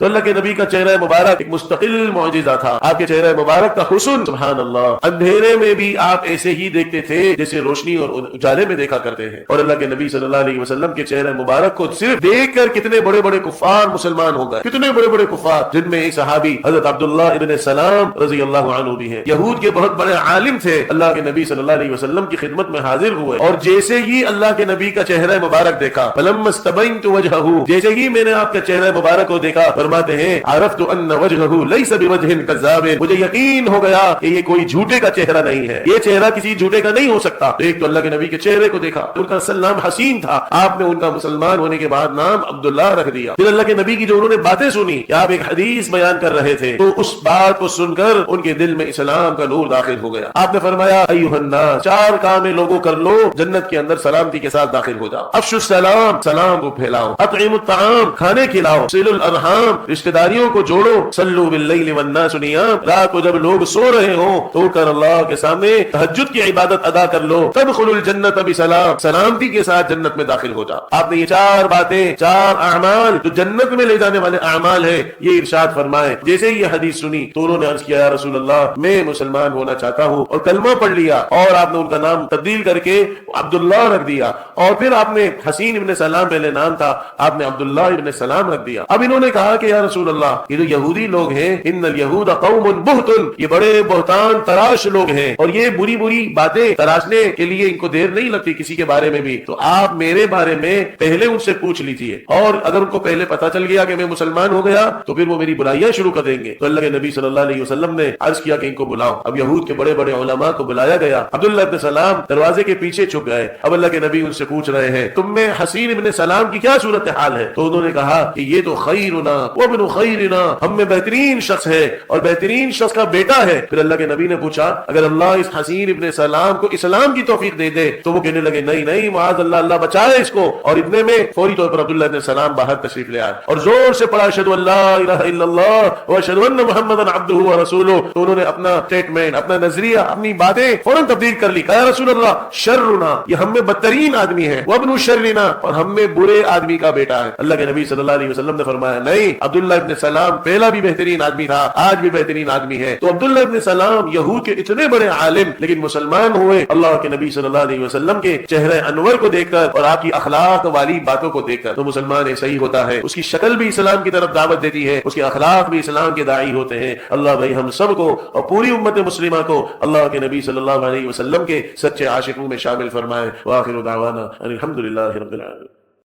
تو اللہ کے نبی کا چہرہ مبارک ایک مستقل معجزہ تھا. آپ کے چہرہ مبارک کا حسن سبحان اللہ اندھیرے میں بھی آپ ایسے ہی دیکھتے تھے جیسے روشنی اور اجالے میں دیکھا کرتے ہیں. اور اللہ کے نبی صلی اللہ علیہ وسلم کے چہرہ مبارک کو صرف دیکھ کر کتنے بڑے بڑے کفار مسلمان ہو گئے, کتنے بڑے بڑے کفار, جن میں ایک صحابی حضرت عبداللہ ابن سلام رضی اللہ عنہ بھی ہیں. یہود کے بہت بڑے عالم تھے, اللہ کے نبی صلی اللہ علیہ وسلم کی خدمت میں حاضر ہوئے اور جیسے ہی اللہ کے نبی کا چہرہ مبارک دیکھا, فلما استبینت وجهه, جیسے ہی میں نے آپ کے چہرہ مبارک کو دیکھا, فرماتے ہیں عرفت ان وجهه ليس بوجه كذاب, مجھے یقین ہو گیا کہ یہ کوئی جھوٹے کا چہرہ نہیں ہے, یہ چہرہ کسی جھوٹے کا نہیں ہو سکتا. ایک تو اللہ کے نبی کے چہرے کو دیکھا, ان کا اصل نام حسین تھا, آپ نے ان کا مسلمان ہونے کے بعد نام عبداللہ رکھ دیا. پھر اللہ کے نبی کی جو انہوں نے باتیں سنی کہ آپ ایک حدیث بیان کر رہے تھے, تو اس بات کو سن کر ان کے دل میں اسلام کا نور داخل ہو گیا. آپ نے فرمایا ایھا الناس, چار کام لوگوں کر لو, جنت کے اندر سلامتی کے ساتھ داخل ہو جاؤ. افشوا السلام, سلام کو پھیلاؤ. اطعموا الطعام, کھانے کھلاؤ. صلوا الارحام, رشتہ داریوں کو جوڑو. صلوا باللیل والناس نیام, رات کو جب لوگ سو رہے ہوں تو کر اللہ کے سامنے تہجد کی عبادت ادا کر لو. تدخلوا الجنت بسلام, سلامتی کے ساتھ جنت میں داخل ہو جاؤ. آپ نے یہ چار باتیں, چار اعمال جو جنت میں لے جانے والے اعمال ہیں, یہ ارشاد فرمائے. جیسے ہی یہ حدیث سنی تو انہوں نے عرض کیا یا رسول اللہ میں مسلمان ہونا چاہتا ہوں, اور کلمہ پڑھ لیا, اور آپ نے ان کا نام تبدیل کر کے عبداللہ رکھ دیا, اور پھر آپ نے حسین ابن سلام پہلے نام تھا, آپ نے عبداللہ ابن سلام رکھ دیا. اب انہوں نے کہا کہ یا رسول اللہ یہ جو یہودی لوگ ہیں, ان الیہود قوم بہت, یہ بڑے بہتان تراش لوگ ہیں, اور یہ بری بری باتیں تراشنے کے لیے ان کو دیر نہیں لگتی کسی کے بارے میں بھی, تو آپ میرے بارے میں پہلے ان سے پوچھ لیجیے, اور اگر ان کو پہلے پتا چل گیا کہ میں مسلمان ہو گیا تو پھر وہ میری برائیاں شروع کر دیں گے. تو اللہ کے نبی صلی اللہ علیہ وسلم نے عرض کیا کہ ان کو بلاؤ. اب یہود کے بڑے بڑے علماء کو بلایا گیا. عبداللہ ابن سلام دروازے کے پیچھے چھپ گئے. اب اللہ کے نبی ان سے پوچھ رہے ہیں تم میں حسین ابن سلام کی کیا صورتحال ہے؟ تو انہوں نے کہا کہ یہ تو خیرنا وابن خیرنا, ہم میں بہترین شخص ہے اور بہترین شخص کا بیٹا ہے. پھر اللہ کے نبی نے پوچھا اگر اللہ اس حسین ابن سلام کو اسلام کی توفیق دے دے, تو وہ کہنے لگے نہیں نہیں معاذ اللہ, اللہ بچائے اس کو. اور اتنے میں فوری طور پر عبداللہ ابن سلام باہر تشریف لے آئے اور زور سے پڑھا اشہد ان لا الہ الا اللہ واشہد ان محمدا عبدہ ورسولہ. تو انہوں نے اپنا اسٹیٹمنٹ, اپنا نظریہ, اپنی باتیں فوراً تبدیل کر لی. کہا رسول اللہ شرنا, یہ ہم میں بدترین آدمی ہے, وابن شرنا, اور ہم میں برے آدمی کا بیٹا ہے. اللہ کے نبی صلی اللہ علیہ وسلم نے فرمایا نہیں, عبداللہ ابن سلام پہلا بھی بہترین آدمی تھا, آج بھی بہترین آدمی ہے. تو عبداللہ ابن سلام یہود کے اتنے بڑے عالم لیکن مسلمان ہوئے اللہ کے نبی صلی اللہ علیہ وسلم کے چہرہ انور کو دیکھ کر اور آپ کی اخلاق والی باتوں کو دیکھ کر. تو مسلمان ایسا ہی ہوتا ہے, اس کی شکل بھی اسلام کی طرف دعوت دیتی ہے, اس کے اخلاق بھی اسلام کے داعی ہوتے ہیں. اللہ بھائی ہم سب کو اور پوری امت مسلمہ کو اللہ کے نبی صلی اللہ علیہ وسلم کے سچے عاشقوں میں شامل فرمائے. وآخر دعوانا الحمدللہ رب العالمین.